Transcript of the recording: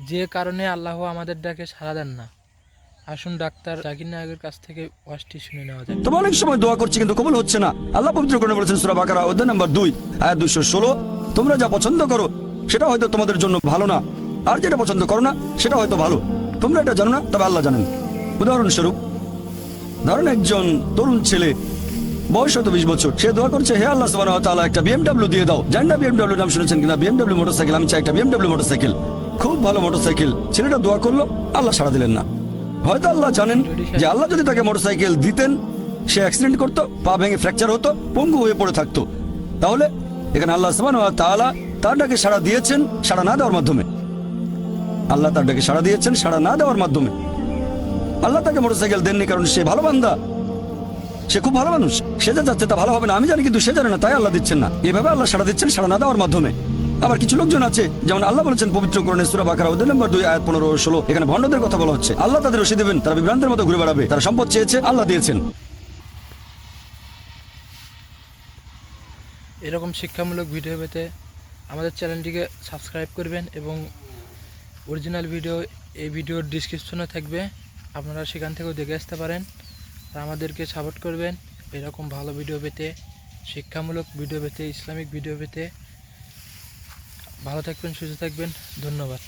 যে কারণে আল্লাহ আমাদের ডাকে সাড়া দেন না। আসুন ডাক্তার জাকির নায়কের কাছ থেকে ওয়াজটি শুনে নেওয়া যাক। তোমরা অনেক সময় দোয়া করছি কিন্তু কবুল হচ্ছে না। আল্লাহ পবিত্র কোরআনে বলেছেন সূরা বাকারা অধ্যায় নম্বর 2 আয়াত 216, তোমরা যা পছন্দ করো সেটা হয়তো তোমাদের জন্য ভালো না, আর যেটা পছন্দ করো না সেটা হয়তো ভালো। তোমরা এটা জানো না, তবে আল্লাহ জানেন। উদাহরণস্বরূপ ধরেন একজন তরুণ ছেলে, বয়স হয়তো 20 বছর, সে দোয়া করছে, হে আল্লাহ সুবহানাহু ওয়া তাআলা একটা বিএমডব্লিউ দিয়ে দাও। জানেন না বিএমডব্লিউ নাম শুনেছেন কিনা? বিএমডব্লিউ মোটরসাইকেল, আমি চাই একটা বিএমডব্লিউ মোটরসাইকেল, খুব ভালো মোটরসাইকেল। ছেলেটা দোয়া করলো, আল্লাহ সাড়া দিলেন না। হয়তো আল্লাহ জানেন যে আল্লাহ যদি তাকে মোটরসাইকেল দিতেন, সে অ্যাক্সিডেন্ট করতো, পা ভেঙে ফ্র্যাকচার হতো, পঙ্গু হয়ে পড়ে থাকতো। তাহলে এখানে আল্লাহ সুবহানাহু ওয়া তাআলা তার ডাকে সাড়া দিয়েছেন সাড়া না দেওয়ার মাধ্যমে। আল্লাহ তার ডাকে সাড়া দিয়েছেন সাড়া না দেওয়ার মাধ্যমে। আল্লাহ তাকে মোটরসাইকেল দেননি কারণ সে ভালো বান্দা, সে খুব ভালো মানুষ, সে যা যাচ্ছে তা ভালো হবে না আমি জানি, কিন্তু সে জানে না, তাই আল্লাহ দিচ্ছেন না। এভাবে আল্লাহ সাড়া দিচ্ছেন সাড়া না দেওয়ার মাধ্যমে। আবার কিছু লোকজন আছে, যেমন আল্লাহ বলেছেন পবিত্র কোরআনে সূরা বাকারা অধ্যায় নম্বর 2 আয়াত 15 ও 16, এখানে ভণ্ডদের কথা বলা হচ্ছে। আল্লাহ তাদের রশি দেবেন, তারা বিভ্রান্তের মতো ঘুরে বেড়াবে। তারা সম্পদ চেয়েছে, আল্লাহ দিয়েছেন। এরকম শিক্ষামূলক ভিডিও পেতে আমাদের চ্যানেলটিকে সাবস্ক্রাইব করবেন এবং অরিজিনাল ভিডিও এই ভিডিওর ডিসক্রিপশনে থাকবে, আপনারা সেখান থেকেও দেখে আসতে পারেন। আর আমাদেরকে সাপোর্ট করবেন এরকম ভালো ভিডিও পেতে, শিক্ষামূলক ভিডিও পেতে, ইসলামিক ভিডিও পেতে। ভালো থাকবেন, সুস্থ থাকবেন, ধন্যবাদ।